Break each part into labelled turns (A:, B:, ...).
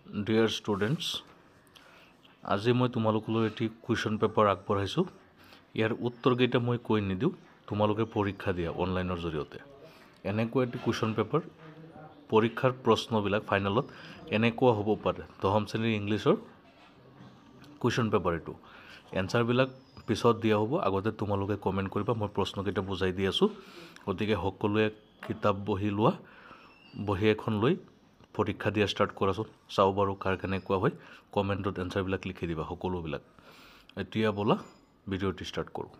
A: Dear students, আজি মই তোমালোকলৈ এটি কুৱেশ্যন পেপাৰ আগবঢ়াইছোঁ। ইয়াৰ উত্তৰকেইটা মই কৈ নিদিওঁ, তোমালোকে পৰীক্ষা দিয়া অনলাইনৰ জৰিয়তে। এনেকুৱা এটি কুৱেশ্যন পেপাৰ পৰীক্ষাৰ প্ৰশ্নবিলাক ফাইনেলত এনেকুৱা হ'ব পাৰে। দশম শ্ৰেণীৰ ইংলিছৰ কুৱেশ্যন পেপাৰ এইটো। এনচাৰবিলাক পিছত দিয়া হ'ব, আগতে তোমালোকে কমেণ্ট কৰিবা, মই প্ৰশ্নকেইটা বুজাই দি আছোঁ। গতিকে সকলোৱে কিতাপ বহি লোৱা, বহি এখন লৈ পৰীক্ষা দিয়া ষ্টাৰ্ট কৰাচোন। চাওঁ বাৰু কাৰ কেনেকুৱা হয়, কমেণ্টত এনচাৰবিলাক লিখি দিবা সকলোবিলাক। এতিয়া ব'লা ভিডিঅ'টি ষ্টাৰ্ট কৰোঁ।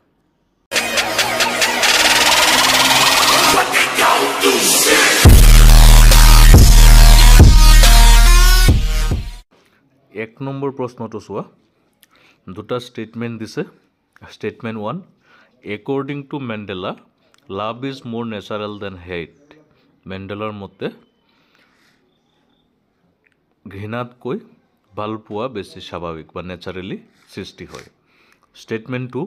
A: এক নম্বৰ প্ৰশ্নটো চোৱা, দুটা ষ্টেটমেণ্ট দিছে। Statement 1, according to Mandela love is more natural than hate. মেণ্ডেলাৰ মতে ঘৃণাতকৈ ভাল পোৱা বেছি স্বাভাৱিক বা নেচাৰেলি সৃষ্টি হয়। Statement 2,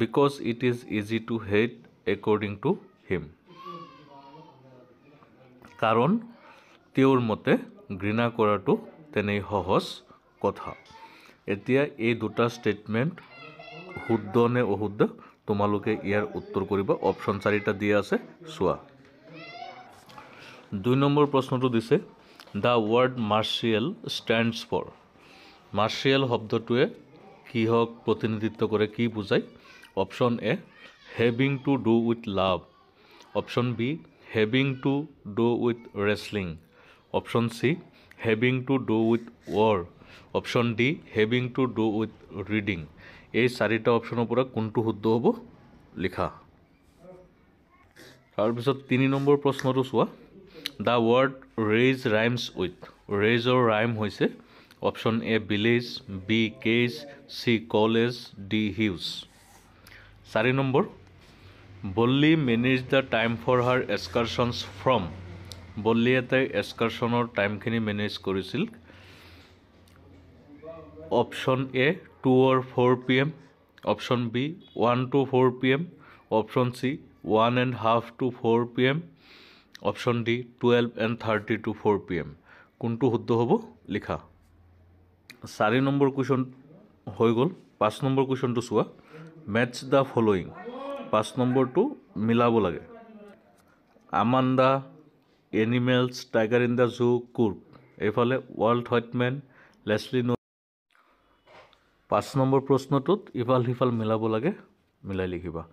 A: because it is easy to hate according to him. কাৰণ তেওঁৰ মতে ঘৃণা কৰাটো তেনেই সহজ কথা। এতিয়া এই দুটা ষ্টেটমেণ্ট শুদ্ধ নে অশুদ্ধ তোমালোকে ইয়াৰ উত্তৰ কৰিবা। অপশ্যন 4টা দিয়া আছে, চোৱা। 2 নম্বৰ প্ৰশ্নটো দিছে, the word martial stands for. Martial শব্দটোৱে কিহক প্ৰতিনিধিত্ব কৰে, কি বুজায়? Option A, having to do with love. Option B, having to do with wrestling. Option C, having to do with war. Option D, having to do with reading. এই 4টা অপশ্যনৰ পৰা কোনটো শুদ্ধ হ'ব লিখা। তাৰপিছত 3 নম্বৰ প্ৰশ্নটো চোৱা, the word raise rhymes with. ৰেইজৰ ৰাইম হৈছে option A village, B cage, C college, D huge. 4 নম্বৰ, Balli manage the time for her excursions from. বল্লীয়ে তাই এক্সকাৰশ্যনৰ টাইমখিনি মেনেজ কৰিছিল। Option A 2 or 4 PM, option B 1 to 4 PM, option C 1.5 to 4 PM, option D 12:30 to 4 PM। কোনটো শুদ্ধ হ'ব লিখা। 4 নম্বৰ কুৱেশ্যন হৈ গ'ল। 5 নম্বৰ কুৱেশ্যনটো চোৱা, মেটছ দ্য ফলোয়িং। 5 নম্বৰটো মিলাব লাগে। Amanda, animals, tiger in the zoo, Coorg. এইফালে ৱাল্ট হুইটমেন, লেছলি নো। 5 নম্বৰ প্ৰশ্নটোত ইফাল সিফাল মিলাব লাগে, মিলাই লিখিবা।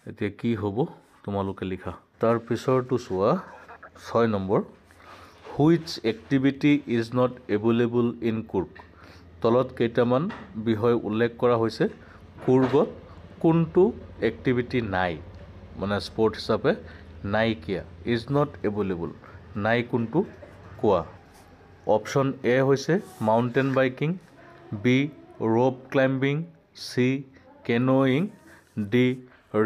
A: এতিয়া কি হ'ব তোমালোকে লিখা। তাৰ পিছৰটো চোৱা, 6 নম্বৰ, which activity is not available in Coorg. তলত কেইটামান বিষয় উল্লেখ কৰা হৈছে। কুৰ্গত কোনটো এক্টিভিটি নাই, মানে স্পৰ্ট হিচাপে নাইকিয়া। ইজ নট এভেইলেবল, নাই কোনটো কোৱা। অপশ্যন এ হৈছে mountain biking, B rope climbing, C canoeing, D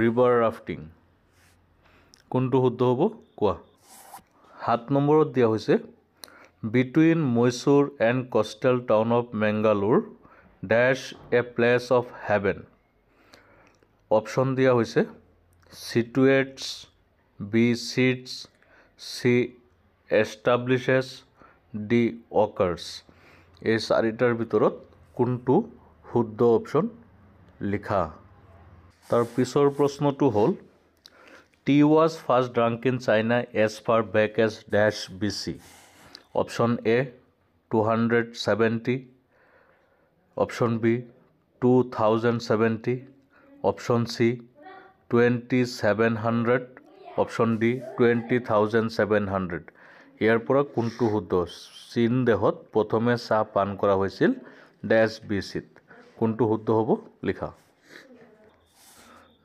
A: river rafting. কোনটো শুদ্ধ হ'ব কোৱা। 7 নম্বৰত দিয়া হৈছে, between Mysore and coastal town of Mangalore dash a place of heaven. Option দিয়া হৈছে situates, B sits, C establishes, D occurs. এই 4টাৰ ভিতৰত কোনটো শুদ্ধ অপশ্যন লিখা। তাৰ পিছৰ প্ৰশ্নটো হ'ল, tea was first drunk in China as far back as dash BC। Option A 270, option B 2070, option C 2700, option D 20,700। ইয়াৰ পৰা কোনটো শুদ্ধ। চীন দেশত প্ৰথমে চাহ পান কৰা হৈছিল ডেছ BCত। কোনটো শুদ্ধ হ'ব লিখা।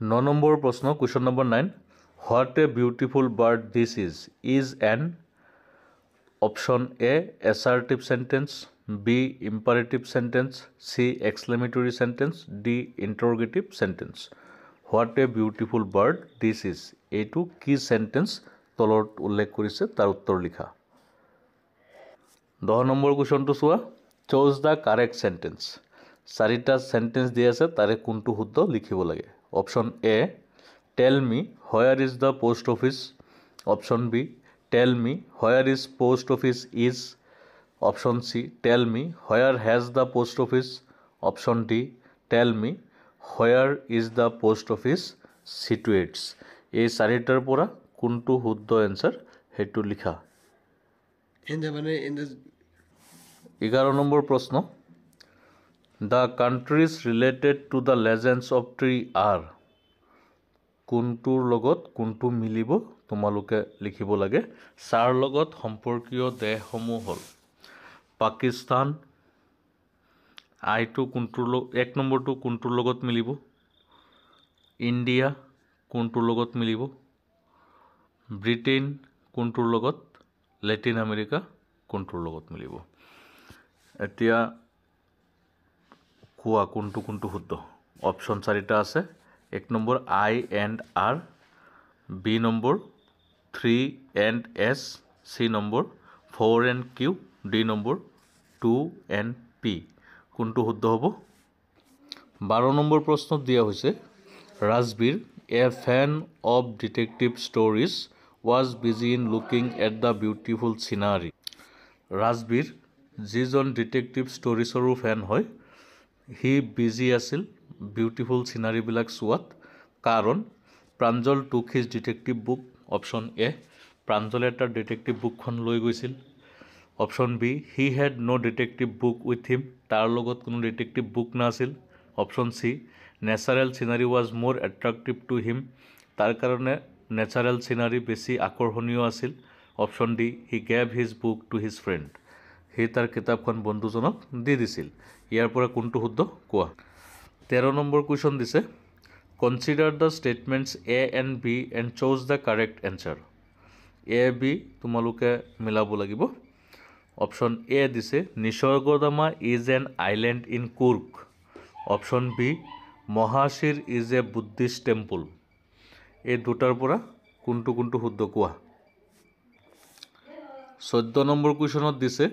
A: 9 নম্বৰ প্ৰশ্ন, question number 9, what a beautiful bird this is an. Option A assertive sentence, B imperative sentence, C exclamatory sentence, D interrogative sentence. What a beautiful bird this is, এইটো কি চেণ্টেন্স তলত উল্লেখ কৰিছে তাৰ উত্তৰ লিখা। 10 নম্বৰ কুৱেশ্যনটো চোৱা, চুজ দ্য কাৰেক্ট চেণ্টেন্স। 4টা চেণ্টেন্স দিয়া আছে, তাৰে কোনটো শুদ্ধ লিখিব লাগে। Option A, tell me where is the post office. Option B, tell me where is post office is. Option C tell me where has the post office option D tell me where is the post office situates এই চাৰিটাৰ পৰা কোনটো শুদ্ধ answer সেইটো লিখা 11 নম্বৰ প্ৰশ্ন the countries related to the legends of tree are কোনটোৰ লগত কোনটো মিলিব তোমালোকে লিখিব লাগে চাৰ লগত সম্পৰ্কীয় দেশসমূহ হ'ল পাকিস্তান আইটো কোনটোৰ এক নম্বৰটো কোনটোৰ লগত মিলিব ইণ্ডিয়া কোনটোৰ লগত মিলিব ব্ৰিটেইন কোনটোৰ লগত লেটিন আমেৰিকা কোনটোৰ লগত মিলিব এতিয়া কোৱা কোনটো কোনটো শুদ্ধ অপশ্যন চাৰিটা আছে এক নম্বৰ I and R B number 3 and S C number 4 and Q D number 2 and P কোনটো শুদ্ধ হ'ব 12 নম্বৰ প্ৰশ্নত দিয়া হৈছে Rajbir a fan of detective stories was busy in looking at the beautiful scenery Rajbir যিজন ডিটেক্টিভ ষ্টৰিজৰো ফেন হয় হি বিজি আছিল বিউটিফুল চিনাৰীবিলাক চোৱাত কাৰণ Pranjal took his detective book option A প্ৰাঞ্জলে তাৰ ডিটেক্টিভ বুকখন লৈ গৈছিল option B he had no' detective book with him তাৰ লগত কোনো ডিটেক্টিভ বুক নাছিল option C natural scenery was more attractive to him তাৰ কাৰণে নেচাৰেল চিনাৰী বেছি আকৰ্ষণীয় আছিল option D he gave his book to his friend সি তাৰ কিতাপখন বন্ধুজনক দি দিছিল ইয়াৰ পৰা কোনটো শুদ্ধ কোৱা 13 নম্বৰ কুৱেশ্যন দিছে consider the statements A and B and choose the correct answer A B তোমালোকে মিলাব লাগিব অপশ্যন এ দিছে Nisargadhama is an island in Coorg option B Mahashir is a Buddhist temple এই দুটাৰ পৰা কোনটো কোনটো শুদ্ধ কোৱা 14 নম্বৰ কুৱেশ্যনত দিছে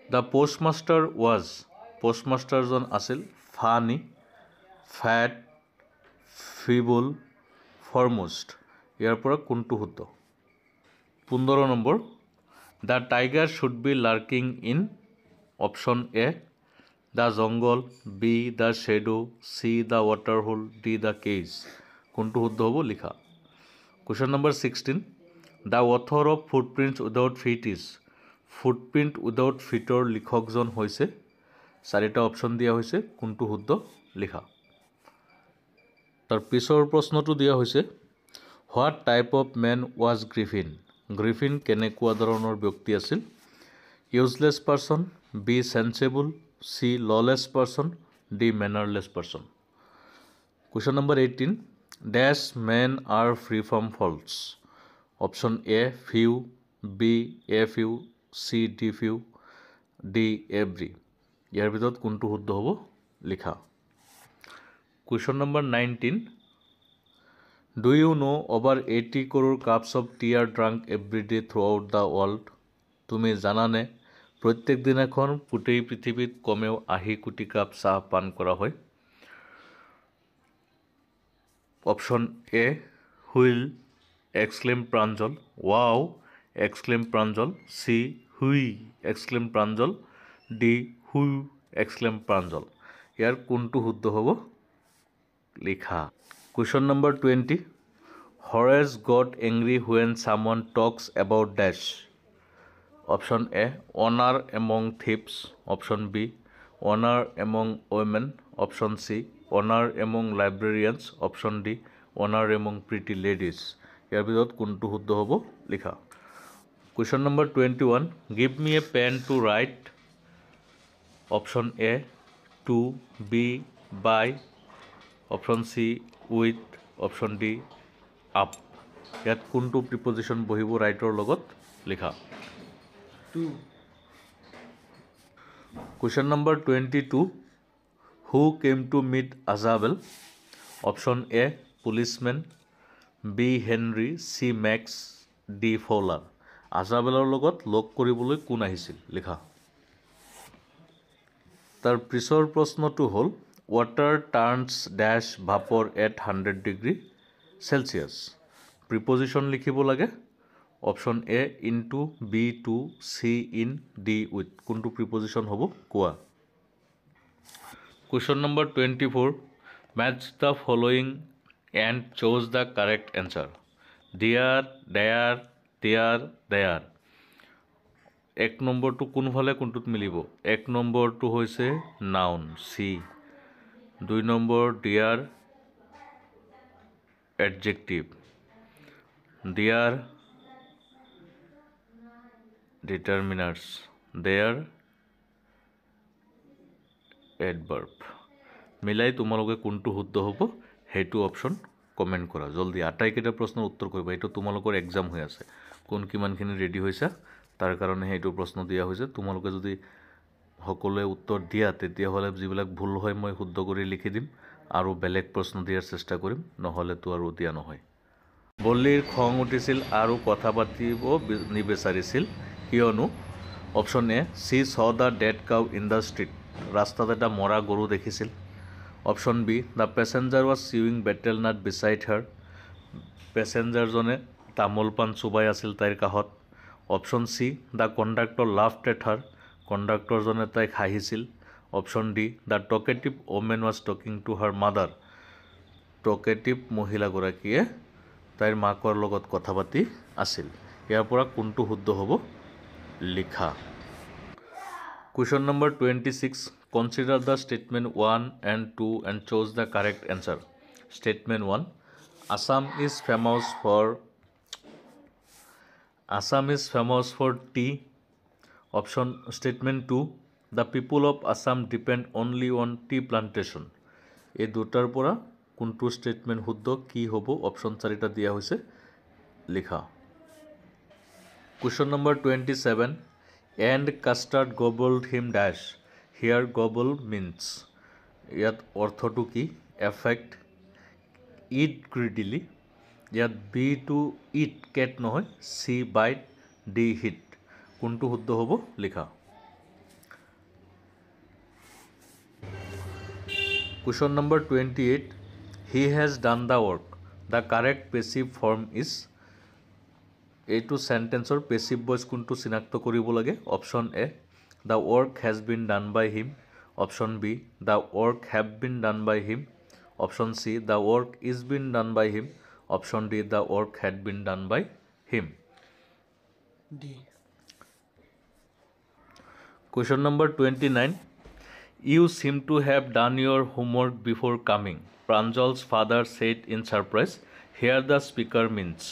A: দ্য পোষ্টমাষ্টাৰ ৱাজ পোষ্টমাষ্টাৰজন আছিল ফানি ফেট ফিবুল ফৰমোষ্ট ইয়াৰ পৰা কোনটো শুদ্ধ 15 নম্বৰ the tiger should be lurking in option A the jungle B the shadow C the water hole D the cage কোনটো শুদ্ধ হ'ব লিখা question number 16 the author of Footprints without Feet is Footprint without ফিটৰ লিখকজন হৈছে চাৰিটা option দিয়া হৈছে কোনটো শুদ্ধ লিখা তাৰ পিছৰ প্ৰশ্নটো দিয়া হৈছে what type of men was Griffin Griffin কেনেকুৱা ধৰণৰ ব্যক্তি আছিল useless person B sensible C lawless person D mannerless person question number 18 dash men are free from faults option A few B a few C the few D every ইয়াৰ ভিতৰত কোনটো শুদ্ধ হ'ব লিখা question number 19 do you know' over 80 crore cups of tea are drunk every day throughout the world তুমি জানানে প্ৰত্যেক দিনাখন গোটেই পৃথিৱীত কমেও 80 কোটি কাপ চাহ পান কৰা হয় option A wheel exclamation wow exclamation C whee exclamation D whee exclamation ইয়াৰ কোনটো শুদ্ধ হ'ব লিখা question number 20 Horace got angry when someone talks about dash option A honour among thieves option B honour among women option C honour among librarians option D honour among pretty ladies ইয়াৰ ভিতৰত কোনটো শুদ্ধ হ'ব লিখা question number 21 give me a PAN two write option A to B by option C with option D up ইয়াত কোনটো preposition বহিব ৰাইটৰ লগত লিখা question number 22 who came to meet Isabel option A policemen B Henry C Max D Fowler আজাবেলৰ লগত লগ কৰিবলৈ কোন আহিছিল লিখা তাৰ পিছৰ প্ৰশ্নটো হ'ল ৱাটাৰ টাৰ্ণছ ডেছ ভাপৰ এট 100 ডিগ্ৰী চেলচিয়াছ প্ৰিপজিশ্যন লিখিব লাগে option A into B to C in D with কোনটো প্ৰিপজিশ্যন হ'ব কোৱা question number 24 match the following and choose the correct answer there there there there এক নম্বৰটো কোনফালে কোনটোত মিলিব এক নম্বৰটো হৈছে noun C 2 number there adjective there determiners there adverb মিলাই তোমালোকে কোনটো শুদ্ধ হ'ব সেইটো অপশ্যন কমেণ্ট কৰা জলদি আটাইকেইটা প্ৰশ্নৰ উত্তৰ কৰিবা এইটো তোমালোকৰ এক্সাম হৈ আছে কোন কিমানখিনি ৰেডি হৈছা তাৰ কাৰণে সেইটো প্ৰশ্ন দিয়া হৈছে তোমালোকে যদি সকলোৱে উত্তৰ দিয়া তেতিয়াহ'লে যিবিলাক ভুল হয় মই শুদ্ধ কৰি লিখি দিম আৰু বেলেগ প্ৰশ্ন দিয়াৰ চেষ্টা কৰিম নহ'লেতো আৰু দিয়া নহয় বল্লীৰ খং উঠিছিল আৰু কথা পাতিব নিবিচাৰিছিল কিয়নো option A she saw the dead cow in the street ৰাস্তাত এটা মৰা গৰু দেখিছিল option B the passenger was chewing betel nut beside her পেচেঞ্জাৰজনে তামোল পাণ চুবাই আছিল তাইৰ কাষত option C the conductor laughed at her কণ্ডাক্টৰজনে তাইক হাঁহিছিল option D the talkative women was talking to her mother talkative মহিলাগৰাকীয়ে তাইৰ মাকৰ লগত কথা পাতি আছিল ইয়াৰ পৰা কোনটো শুদ্ধ হ'ব লিখা question number 26 consider the statement 1 and 2 and chose the correct answer statement 1 Assam is famous for tea option statement 2 the people of Assam depend only on tea plantation এই দুটাৰ পৰা কোনটো ষ্টেটমেণ্ট শুদ্ধ কি হ'ব অপশ্যন 4টা দিয়া হৈছে লিখা question number 27 and custard gobbled him dash here gobble means ইয়াত অৰ্থটো কি এফেক্ট eat greedily ইয়াত বি টু ইট কেট নহয় চি বাইট ডি হিট কোনটো শুদ্ধ হ'ব লিখা question number 28 he has done the work the correct passive form is এইটো সেন্টেন্সৰ পেসিভ ভয়েস কোনটো চিনাক্ত কৰিব লাগে option A the work has been done by him option b the work have been done by him option c the work is been done by him option d the work had been done by him d question number 29 you seem to have done your homework before coming Pranjal's father said in surprise here the speaker means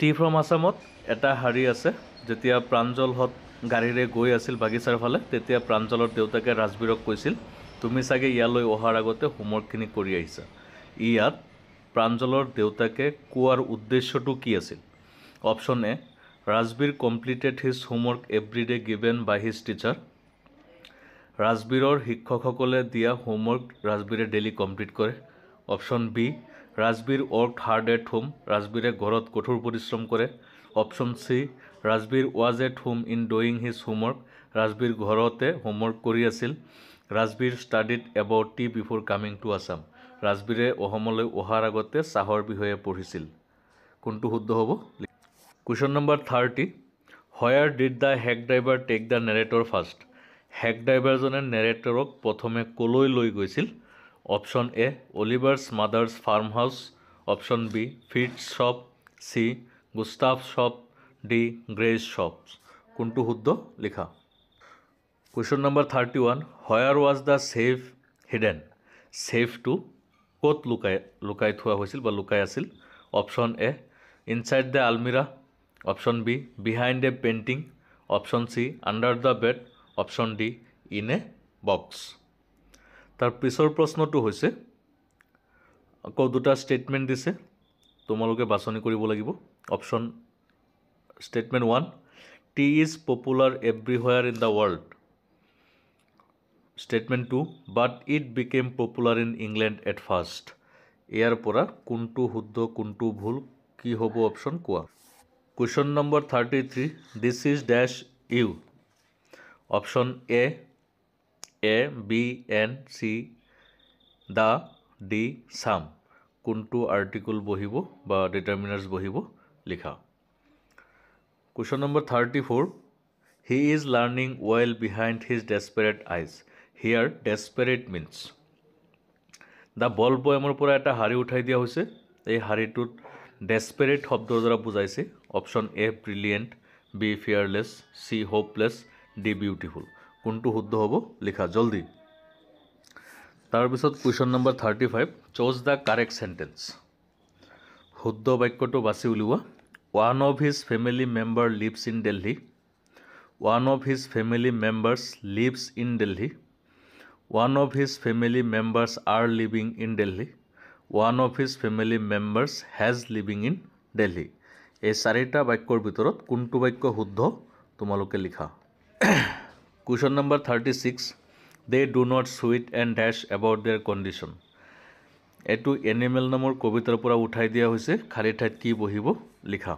A: T from আসামত এটা হাৰি আছে যেতিয়া প্ৰাঞ্জলহত গাড়ীৰে গৈ আছিল বাগিচাৰ ফালে তেতিয়া প্ৰাঞ্জলৰ দেউতাকে ৰাজবীৰক কৈছিল তুমি চাগে ইয়ালৈ অহাৰ আগতে হোমৱৰ্কখিনি কৰি আহিছা ইয়াত প্ৰাঞ্জলৰ দেউতাকে কোৱাৰ উদ্দেশ্যটো কি আছিল option A Rajbir completed his homework every day given by his teacher ৰাজবীৰৰ শিক্ষকসকলে দিয়া হোমৱৰ্ক ৰাজবীৰে ডেইলি কমপ্লিট কৰে option B Rajbir worked hard at home ৰাজবীৰে ঘৰত কঠোৰ পৰিশ্ৰম কৰে option C Rajbir was at home in doing his homework Rajbir ঘৰতে হোমৱৰ্ক কৰি আছিল Rajbir studied about tea before coming to Assam ৰাজবীৰে অসমলৈ অহাৰ আগতে চাহৰ বিষয়ে পঢ়িছিল কোনটো শুদ্ধ হ'ব question number 30 where did the hack driver take the narrator first hack ড্ৰাইভাৰজনে নেৰেটৰক প্ৰথমে কলৈ লৈ গৈছিল option A Oliver's mother's farm house option B Fitz shop C Gustaf shop D Grays shop কোনটো শুদ্ধ লিখা question number 31 where was the safe hidden ছেফটো ক'ত লুকাই থোৱা হৈছিল বা লুকাই আছিল অপশ্যন এ ইনচাইড দ্য আলমিৰা option B behind a painting option C under the bed option D in a box তাৰ পিছৰ প্ৰশ্নটো হৈছে আকৌ দুটা ষ্টেটমেণ্ট দিছে তোমালোকে বাছনি কৰিব লাগিব option statement 1 tea is popular everywhere in the world statement 2 but it became popular in England at first ইয়াৰ পৰা কোনটো শুদ্ধ কোনটো ভুল কি হ'ব অপশ্যন কোৱা question number 33 this is dash U option A B an C the D some কোনটো আৰ্টিকল বহিব বা ডিটাৰমিনাৰ্ছ বহিব লিখা Question number 34. He is learning well behind his desperate eyes. Here desperate means the ball poeমৰ পৰা এটা হাৰি উঠাই দিয়া হৈছে এই হাৰিটোত ডেসপেৰেট শব্দৰ দ্বাৰা বুজাইছে option A brilliant B fearless C hopeless D beautiful কোনটো শুদ্ধ হ'ব লিখা জলদি তাৰপিছত question number 35 choose the correct sentence শুদ্ধ বাক্যটো বাছি উলিওৱা one of his family member lives in Delhi one of his family members lives in Delhi one of his family members are living in Delhi one of his family members has living in Delhi এই চাৰিটা বাক্যৰ ভিতৰত কোনটো বাক্য শুদ্ধ তোমালোকে লিখা Question number 36 they do not sweat and dash about their condition এটো এনিমেল নামৰ কবিতাৰ পৰা উঠাই দিয়া হৈছে খালি ঠাইত কি বহিব লিখা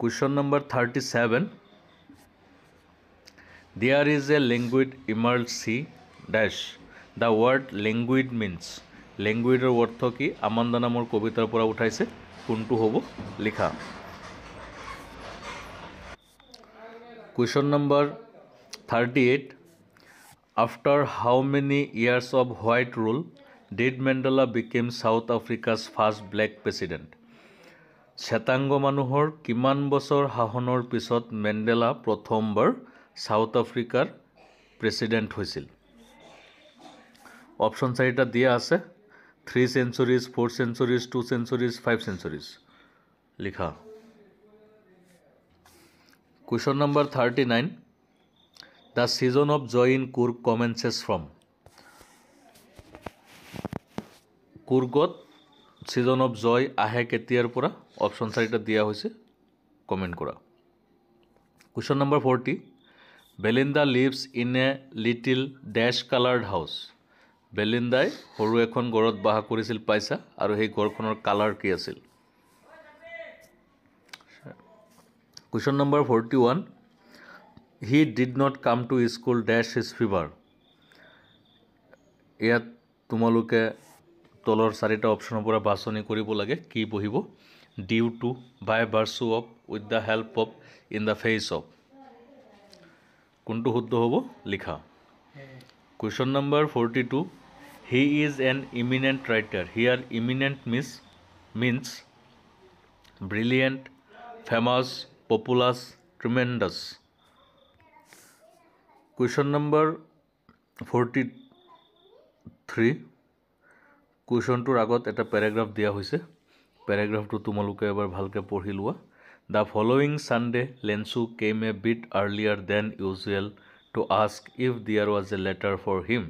A: Question number 37 There is a languid emerald sea dash the word languid means languid er অর্থ কি আমন্দা নামৰ কবিতাৰ পৰা উঠাইছে কোনটো হ'ব লিখা Question number 38 After how many years of white rule did Mandela become South Africa's first black president শ্বেতাংগ মানুহৰ কিমান বছৰ শাসনৰ পিছত মেণ্ডেলা প্ৰথমবাৰ সাউথ আফ্ৰিকাৰ প্ৰেসিডেন্ট হৈছিল অপশন চাৰিটা দিয়া আছে 3 centuries 4 centuries 2 centuries 5 centuries লিখা Question number 39 The season of joy in Coorg commences from Coorgot season of joy আহে কেতিয়াৰ পৰা অপশন চাৰিটা দিয়া হৈছে কমেন্ট কৰা Question number 40 Belinda lives in a little dash colored house Belinda সৰু এখন ঘৰত বাস কৰিছিল পাইছা আৰু সেই ঘৰখনৰ কালাৰ কি আছিল Question number 41 He did not come to school dash his fever ইয়াত তোমালোকে তলৰ চাৰিটা অপচনৰ পৰা বাছনি কৰিব লাগে কি বহিব due to by virtue of with the help of in the face of কোনটো শুদ্ধ হ'ব লিখা Question number 42 He is an eminent writer here eminent means brilliant famous populous tremendous Question number 43 Question টোৰ আগত এটা প্যাৰাগ্ৰাফ দিয়া হৈছে প্যাৰাগ্ৰাফটো তোমালোকে এবাৰ ভালকে পঢ়ি লোৱা The following Sunday Lensu came a bit earlier than usual to ask if there was a letter for him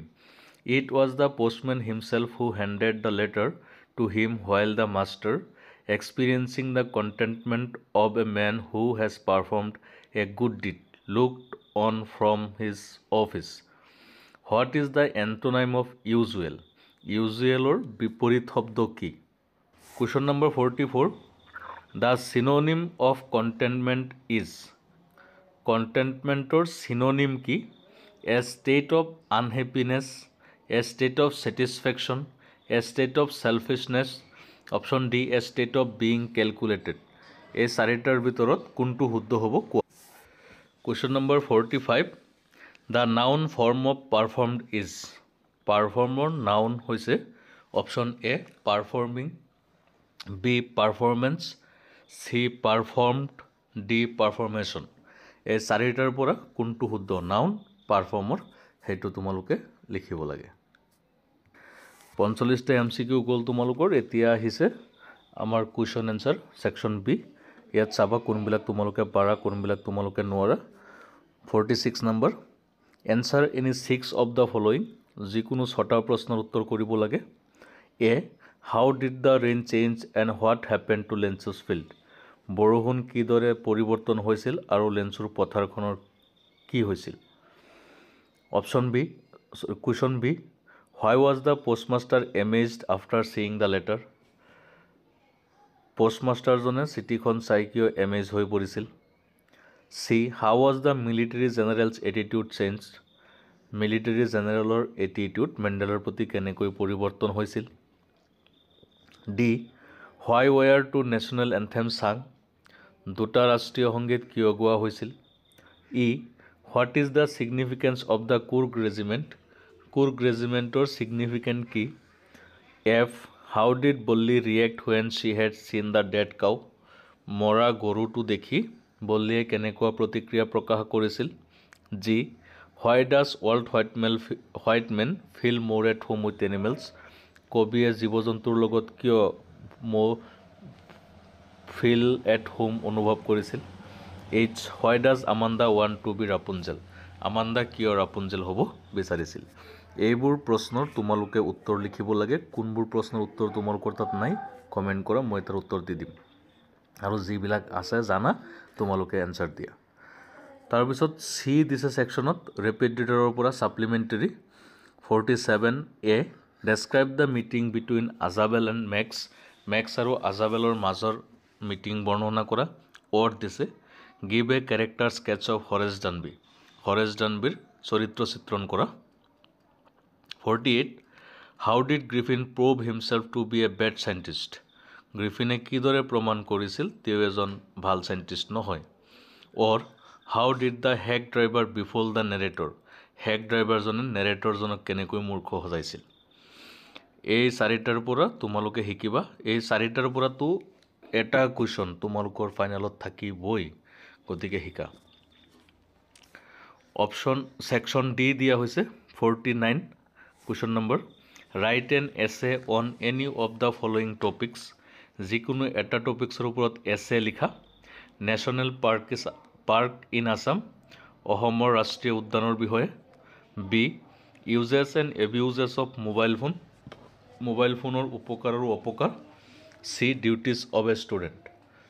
A: It was the postman himself who handed the letter to him while the master experiencing the contentment of a man who has performed a good deed looked on from his office What is the antonym of usual usual or বিপরীত শব্দ কি Question number 44 The synonym of contentment is contentment or synonym কি a state of unhappiness a state of satisfaction a state of selfishness option D a state of being calculated এই চাৰিটাৰ ভিতৰত কোনটো শুদ্ধ হ'ব Question number 45 The noun form of performed is performer noun হৈছে option A performing B performance C performed D performation এই চাৰিটাৰ পৰা কোনটো শুদ্ধ noun performer হেতু তোমালোকে লিখিব লাগে 45 টা এমসিকিউ গল তোমালোকৰ এতিয়া আহিছে আমাৰ কোৱেশ্চন আনসাৰ সেকশন বি ইয়াত চাবা কোনবিলাক তোমালোকে পাৰা কোনবিলাক তোমালোকে নোৱাৰা 46 number answer any 6 of the following যিকোনো 6টা প্ৰশ্নৰ উত্তৰ কৰিব লাগে A how did the rain change and what happened to Lensu's field বৰষুণ কিদৰে পৰিৱৰ্তন হৈছিল আৰু লেন্সুৰ পথাৰখনৰ কি হৈছিল option B question B why was the postmaster amazed after seeing the letter postmaster জনে চিঠিখন চাই কিয় এমেজ হৈ পৰিছিল C how was the military general's attitude changed military generalৰ attitude মেণ্ডেলাৰ প্ৰতি কেনেকৈ পৰিৱৰ্তন হৈছিল D why were two national anthems sung দুটা ৰাষ্ট্ৰীয় সংগীত কিয় গোৱা হৈছিল? E what is the significance of the Coorg regiment? Coorg ৰেজিমেণ্টৰ ছিগনিফিকেণ্ট কি? F how did Valli react when she had seen the dead cow? মৰা গৰুটো দেখি বল্লীয়ে কেনেকুৱা প্ৰতিক্ৰিয়া প্ৰকাশ কৰিছিল? G why does old white men feel more at home with animals? কবিয়ে জীৱ জন্তুৰ লগত কিয় ফিল এট হোম অনুভৱ কৰিছিল? H why does Amanda want to be Rapunzel? Amanda কিয় ৰাপুঞ্জেল হ'ব বিচাৰিছিল? এইবোৰ প্ৰশ্নৰ তোমালোকে উত্তৰ লিখিব লাগে। কোনবোৰ প্ৰশ্নৰ উত্তৰ তোমালোকৰ তাত নাই কমেণ্ট কৰা, মই তাৰ উত্তৰ দি দিম। আৰু যিবিলাক আছে জানা তোমালোকে এনচাৰ দিয়া। তাৰপিছত চি দিছে ছেকশ্যনত ৰেপিড ৰিডাৰৰ পৰা supplementary 47A describe the meeting between Isabel and Max. Max আৰু আজাবেলৰ মাজৰ মিটিং বৰ্ণনা কৰা। অৰ দিছে give a character sketch of Horace Danby. Horace ডানবিৰ চৰিত্ৰ চিত্ৰণ কৰা। 48 how did Griffin prove himself to be a bad scientist? গ্ৰিফিনে কিদৰে প্ৰমাণ কৰিছিল তেওঁ এজন ভাল চাইণ্টিষ্ট নহয়? Or how did the hack driver befool the narrator? Hack ড্ৰাইভাৰজনে নেৰেটৰজনক কেনেকৈ মূৰ্খ সজাইছিল? এই চাৰিটাৰ পৰা তোমালোকে শিকিবা। এই চাৰিটাৰ পৰাতো এটা কুৱেশ্যন তোমালোকৰ ফাইনেলত থাকিবই, গতিকে শিকা। অপশ্যন ছেকশ্যন ডি দিয়া হৈছে 49 কুৱেশ্যন নম্বৰ ৰাইট এন এছে on any of the following topics. যিকোনো এটা টপিক্সৰ ওপৰত এছে লিখা। নেশ্যনেল পাৰ্ক ইন আছাম, অসমৰ ৰাষ্ট্ৰীয় উদ্যানৰ বিষয়ে। B uses and abuses of mobile phone, mobile ফোনৰ উপকাৰ আৰু অপকাৰ। C duties of a student,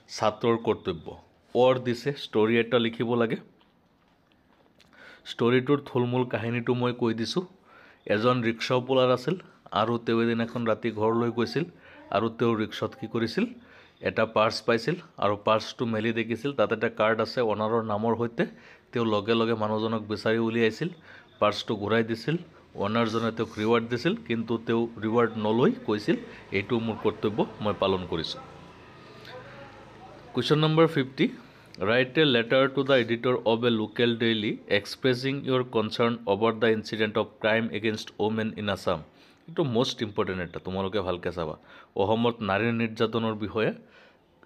A: ছাত্ৰৰ কৰ্তব্য। অৰ দিছে ষ্টৰী এটা লিখিব লাগে। ষ্টৰীটোৰ থুলমূল কাহিনীটো মই কৈ দিছোঁ। এজন ৰিক্সা পোলাৰ আছিল আৰু তেওঁ এদিনাখন ৰাতি ঘৰলৈ গৈছিল আৰু তেওঁ ৰিক্সাত কি কৰিছিল, এটা পাৰ্চ পাইছিল আৰু পাৰ্চটো মেলি দেখিছিল তাত এটা কাৰ্ড আছে অনাৰৰ নামৰ সৈতে। তেওঁ লগে লগে মানুহজনক বিচাৰি উলিয়াইছিল, পাৰ্চটো ঘূৰাই দিছিল। অনাৰজনে তেওঁক ৰিৱাৰ্ড দিছিল, কিন্তু তেওঁ ৰিৱাৰ্ড নলৈ কৈছিল এইটো মোৰ কৰ্তব্য, মই পালন কৰিছোঁ। Question number 50 write a letter to the editor of a local daily expressing your concern over the incident of crime against women in Assam. এইটো মষ্ট ইম্পৰ্টেণ্ট এটা, তোমালোকে ভালকৈ চাবা। অসমত নাৰীৰ নিৰ্যাতনৰ বিষয়ে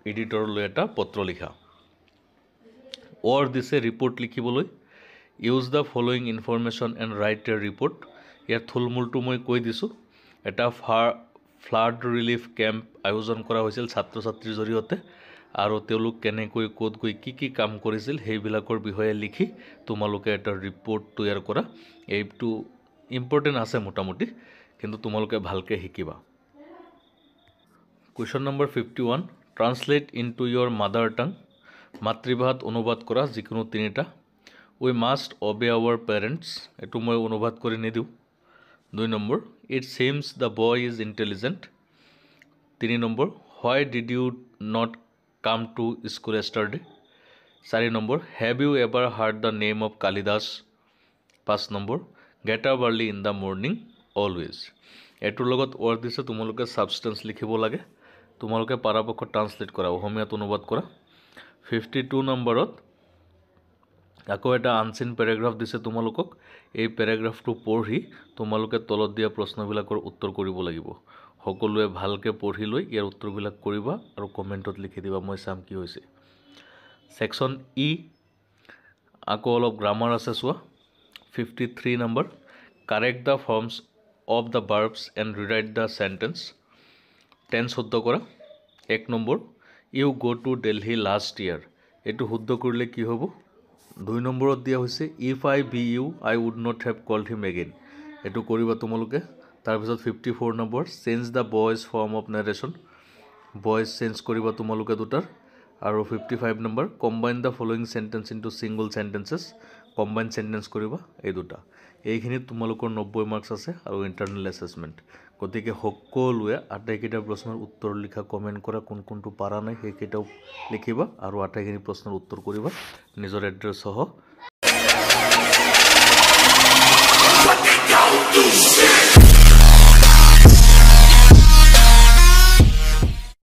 A: এডিটৰলৈ এটা পত্ৰ লিখা। অৰ দিছে ৰিপৰ্ট লিখিবলৈ। Use the following information and write a report. ইয়াৰ থুলমূলটো মই কৈ দিছোঁ। এটা ফ্লাড ৰিলিফ কেম্প আয়োজন কৰা হৈছিল ছাত্ৰ ছাত্ৰীৰ জৰিয়তে, আৰু তেওঁলোক কেনেকৈ ক'ত গৈ কি কাম কৰিছিল সেইবিলাকৰ বিষয়ে লিখি তোমালোকে এটা ৰিপৰ্ট তৈয়াৰ কৰা। এইটো ইম্পৰ্টেণ্ট আছে মোটামুটি, কিন্তু তোমালোকে ভালকৈ শিকিবা। Question number 51 translate into your mother tongue. মাতৃভাষাত অনুবাদ কৰা যিকোনো তিনিটা। We must obey our parents, এইটো মই অনুবাদ কৰি নিদিওঁ। 2 number it seems the boy is intelligent. 3 number why did you not come to school yesterday. 4 number have you ever heard the name of Kalidas. 5 number get up early in the morning always. এইটোৰ লগত word দিছে, তোমালোকে substance লিখিব লাগে। তোমালোকে পৰাপক্ষত translate কৰা, অসমীয়াত অনুবাদ কৰা। 52 নম্বৰত আকৌ এটা আনচিন পেৰাগ্ৰাফ দিছে তোমালোকক। এই পেৰাগ্ৰাফটো পঢ়ি তোমালোকে তলত দিয়া প্ৰশ্নবিলাকৰ উত্তৰ কৰিব লাগিব। সকলোৱে ভালকৈ পঢ়ি লৈ ইয়াৰ উত্তৰবিলাক কৰিবা আৰু কমেণ্টত লিখি দিবা, মই চাম কি হৈছে। ছেকশ্যন ই আকৌ অলপ গ্ৰামাৰ আছে চোৱা। 53 number correct the forms of the verbs and rewrite the sentence. Tense শুদ্ধ কৰা। 1 number you go' to Delhi last year, এইটো শুদ্ধ কৰিলে কি হ'ব? 2 নম্বৰত দিয়া হৈছে if I be you I would not have called him again, এইটো কৰিবা তোমালোকে। তাৰপিছত 54 number change the voice form of narration, voice change কৰিবা তোমালোকে দুটাৰ। আৰু 55 number combine the following sentence into single sentences, combine sentence কৰিবা এই দুটা। এইখিনিত তোমালোকৰ 90 মাৰ্কছ আছে আৰু ইণ্টাৰনেল এছেছমেণ্ট। গতিকে সকলোৱে আটাইকেইটা প্ৰশ্নৰ উত্তৰ লিখা, কমেণ্ট কৰা। কোনটো পাৰা নাই সেইকেইটাও লিখিবা আৰু আটাইখিনি প্ৰশ্নৰ উত্তৰ কৰিবা নিজৰ এড্ৰেছ সহ।